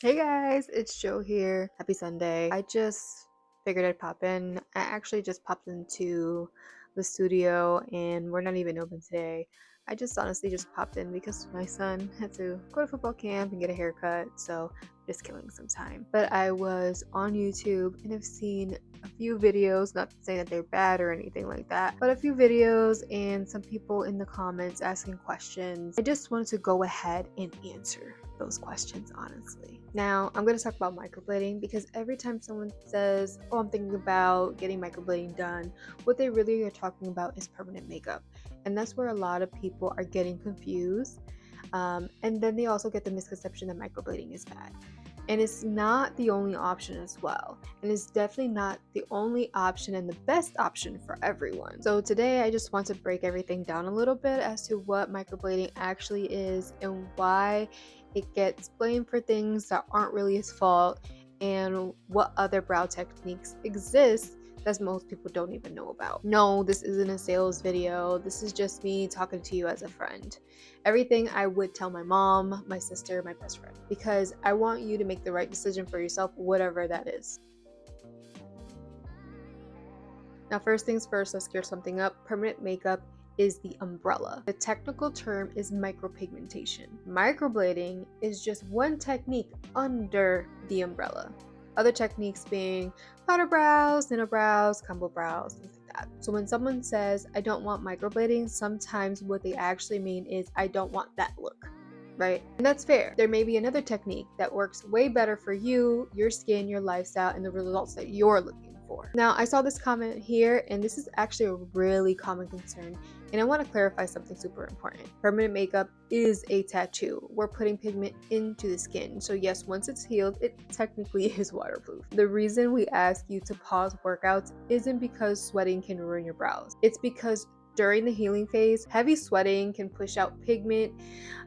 Hey guys, it's Joe here. Happy Sunday. I just figured I'd pop in. I actually just popped into the studio and we're not even open today. I just honestly just popped in because my son had to go to football camp and get a haircut, so just killing some time. But I was on YouTube and have seen a few videos, not to say that they're bad or anything like that, but a few videos and some people in the comments asking questions. I just wanted to go ahead and answer those questions honestly. Now, I'm going to talk about microblading because every time someone says, "Oh, I'm thinking about getting microblading done," what they really are talking about is permanent makeup. And that's where a lot of people are getting confused. And then they also get the misconception that microblading is bad. And it's not the only option as well. And it's definitely not the only option and the best option for everyone. So today I just want to break everything down a little bit as to what microblading actually is and why it gets blamed for things that aren't really its fault and what other brow techniques exist that most people don't even know about. No, this isn't a sales video. This is just me talking to you as a friend. Everything I would tell my mom, my sister, my best friend, because I want you to make the right decision for yourself, whatever that is. Now, first things first, let's clear something up. Permanent makeup is the umbrella. The technical term is micropigmentation. Microblading is just one technique under the umbrella. Other techniques being powder brows, nano brows, combo brows, things like that. So when someone says, "I don't want microblading," sometimes what they actually mean is, "I don't want that look." Right? And that's fair. There may be another technique that works way better for you, your skin, your lifestyle, and the results that you're looking for. Now, I saw this comment here, and this is actually a really common concern, and I want to clarify something super important. Permanent makeup is a tattoo. We're putting pigment into the skin. So yes, once it's healed, it technically is waterproof. The reason we ask you to pause workouts isn't because sweating can ruin your brows. It's because during the healing phase, heavy sweating can push out pigment,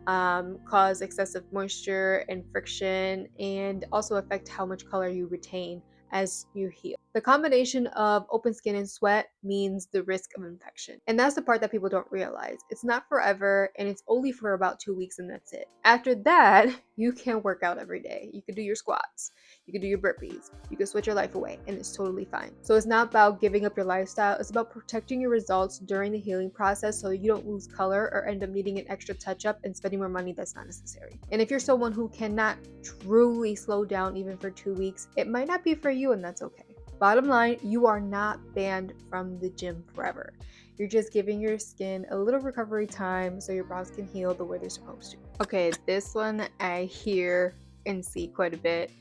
cause excessive moisture and friction, and also affect how much color you retain as you heal. The combination of open skin and sweat means the risk of infection. And that's the part that people don't realize. It's not forever and it's only for about 2 weeks and that's it. After that, you can work out every day. You can do your squats, you can do your burpees, you can switch your life away, and it's totally fine. So it's not about giving up your lifestyle, it's about protecting your results during the healing process so you don't lose color or end up needing an extra touch up and spending more money that's not necessary. And if you're someone who cannot truly slow down even for 2 weeks, it might not be for you, and that's okay. Bottom line, you are not banned from the gym forever. You're just giving your skin a little recovery time so your brows can heal the way they're supposed to. Okay, this one I hear and see quite a bit,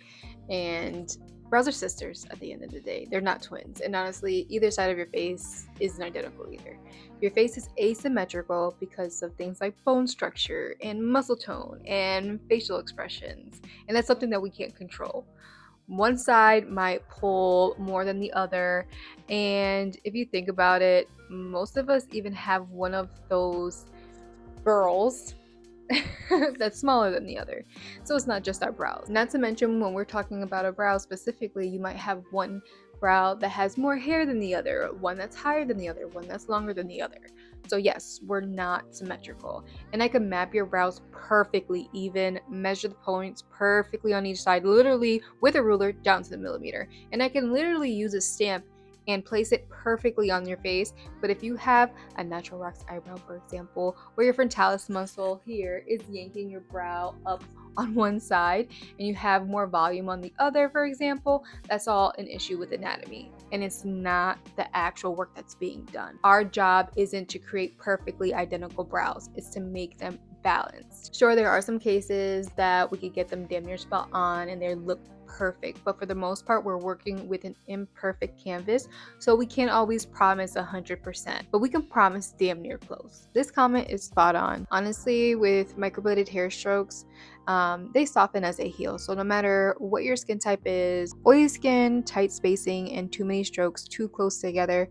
and brows are sisters at the end of the day. They're not twins, and honestly, either side of your face isn't identical either. Your face is asymmetrical because of things like bone structure and muscle tone and facial expressions, and that's something that we can't control. One side might pull more than the other, and if you think about it, most of us even have one of those girls that's smaller than the other. So it's not just our brows. Not to mention, when we're talking about a brow specifically, you might have one brow that has more hair than the other, one that's higher than the other, one that's longer than the other. So yes, we're not symmetrical. And I can map your brows perfectly even, measure the points perfectly on each side, literally with a ruler down to the millimeter. And I can literally use a stamp and place it perfectly on your face. But if you have a natural rocks eyebrow, for example, where your frontalis muscle here is yanking your brow up on one side and you have more volume on the other, for example, that's all an issue with anatomy, and it's not the actual work that's being done. Our job isn't to create perfectly identical brows, it's to make them balanced. Sure, there are some cases that we could get them damn near spot on and they look perfect, but for the most part we're working with an imperfect canvas, so we can't always promise 100%, but we can promise damn near close. This comment is spot on. Honestly, with microbladed hair strokes, they soften as they heal, so no matter what your skin type is, oily skin, tight spacing, and too many strokes too close together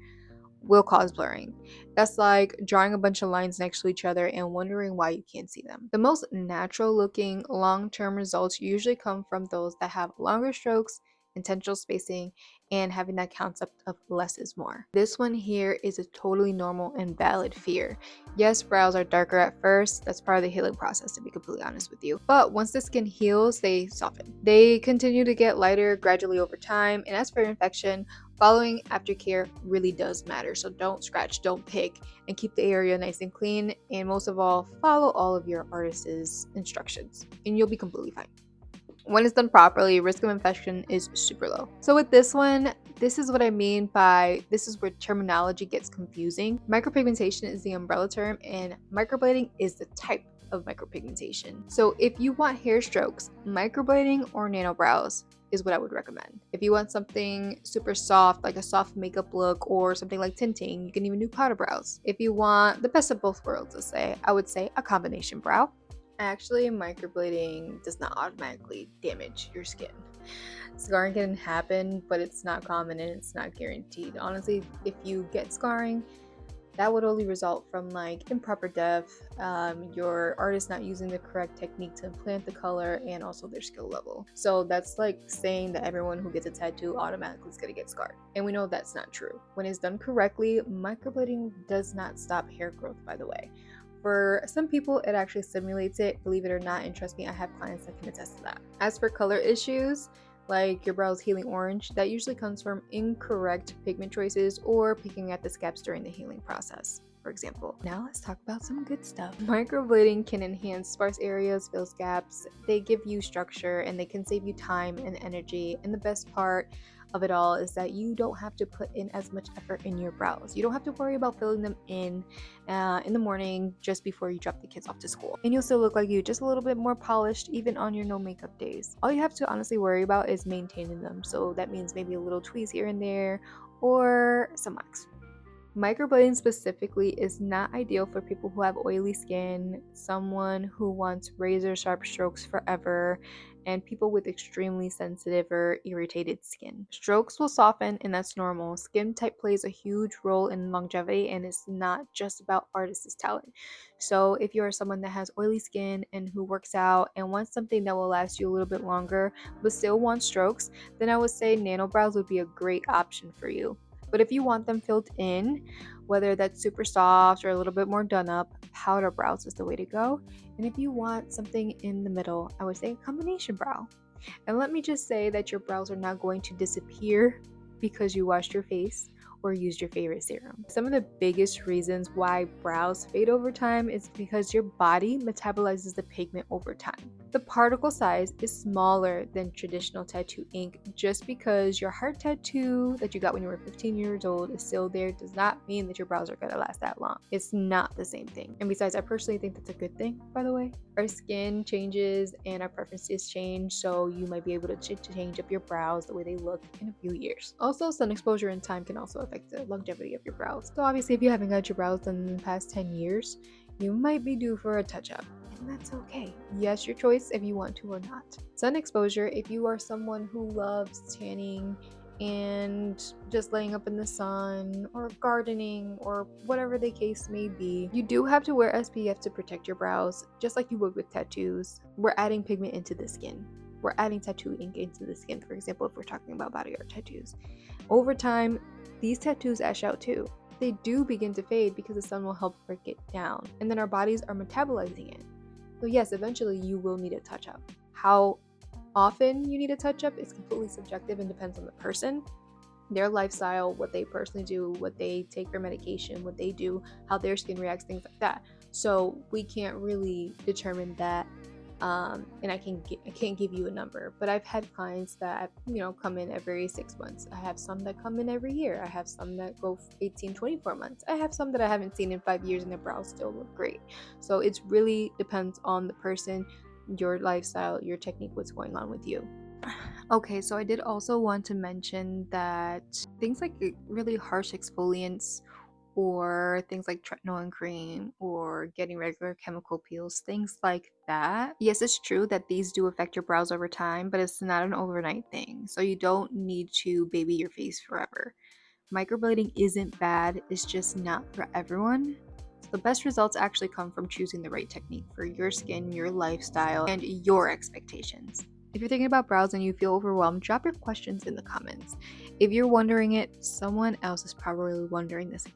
will cause blurring. That's like drawing a bunch of lines next to each other and wondering why you can't see them. The most natural looking long-term results usually come from those that have longer strokes intentional spacing, and having that concept of less is more. This one here is a totally normal and valid fear. Yes, brows are darker at first. That's part of the healing process, to be completely honest with you. But once the skin heals, they soften. They continue to get lighter gradually over time. And as for infection, following aftercare really does matter. So don't scratch, don't pick, and keep the area nice and clean. And most of all, follow all of your artist's instructions, and you'll be completely fine. When it's done properly, risk of infection is super low. So with this one, this is what I mean by this is where terminology gets confusing. Micropigmentation is the umbrella term, and microblading is the type of micropigmentation. So if you want hair strokes, microblading or nano brows is what I would recommend. If you want something super soft, like a soft makeup look or something like tinting, you can even do powder brows. If you want the best of both worlds, let's say, I would say a combination brow. Actually, microblading does not automatically damage your skin. Scarring can happen, but it's not common and it's not guaranteed. Honestly, if you get scarring, that would only result from like improper depth, your artist not using the correct technique to implant the color, and also their skill level. So that's like saying that everyone who gets a tattoo automatically is going to get scarred. And we know that's not true. When it's done correctly, microblading does not stop hair growth, by the way. For some people, it actually stimulates it, believe it or not, and trust me, I have clients that can attest to that. As for color issues, like your brows healing orange, that usually comes from incorrect pigment choices or picking at the scabs during the healing process, for example. Now let's talk about some good stuff. Microblading can enhance sparse areas, fill gaps, they give you structure, and they can save you time and energy. And the best part of it all is that you don't have to put in as much effort in your brows. You don't have to worry about filling them in the morning just before you drop the kids off to school. And you'll still look like you, just a little bit more polished even on your no makeup days. All you have to honestly worry about is maintaining them. So that means maybe a little tweeze here and there or some wax. Microblading specifically is not ideal for people who have oily skin, someone who wants razor sharp strokes forever, and people with extremely sensitive or irritated skin. Strokes will soften, and that's normal. Skin type plays a huge role in longevity, and it's not just about artist's talent. So if you are someone that has oily skin and who works out and wants something that will last you a little bit longer but still wants strokes, then I would say nano brows would be a great option for you. But if you want them filled in, whether that's super soft or a little bit more done up, powder brows is the way to go. And if you want something in the middle, I would say a combination brow. And let me just say that your brows are not going to disappear because you washed your face or used your favorite serum. Some of the biggest reasons why brows fade over time is because your body metabolizes the pigment over time. The particle size is smaller than traditional tattoo ink. Just because your heart tattoo that you got when you were 15 years old is still there does not mean that your brows are gonna last that long. It's not the same thing. And besides, I personally think that's a good thing, by the way. Our skin changes and our preferences change, so you might be able to change up your brows the way they look in a few years. Also, sun exposure and time can also affect the longevity of your brows. So obviously, if you haven't got your brows done in the past 10 years, you might be due for a touch-up. And that's okay. Yes, your choice if you want to or not. Sun exposure, if you are someone who loves tanning and just laying up in the sun or gardening or whatever the case may be, you do have to wear SPF to protect your brows, just like you would with tattoos. We're adding pigment into the skin. We're adding tattoo ink into the skin, for example, if we're talking about body art tattoos. Over time, these tattoos ash out too. They do begin to fade because the sun will help break it down, and then our bodies are metabolizing it. So yes, eventually you will need a touch-up. How often you need a touch-up is completely subjective and depends on the person, their lifestyle, what they personally do, what they take for medication, what they do, how their skin reacts, things like that. So we can't really determine that, and I can't give you a number. But I've had clients that come in every 6 months. I have some that come in every year. I have some that go 18, 24 months. I have some that I haven't seen in 5 years and their brows still look great. So it really depends on the person, your lifestyle, your technique, what's going on with you. Okay, so I did also want to mention that things like really harsh exfoliants or things like tretinoin cream or getting regular chemical peels, things like that. Yes, it's true that these do affect your brows over time, but it's not an overnight thing. So you don't need to baby your face forever. Microblading isn't bad, it's just not for everyone. So the best results actually come from choosing the right technique for your skin, your lifestyle, and your expectations. If you're thinking about brows and you feel overwhelmed, drop your questions in the comments. If you're wondering it, someone else is probably wondering the same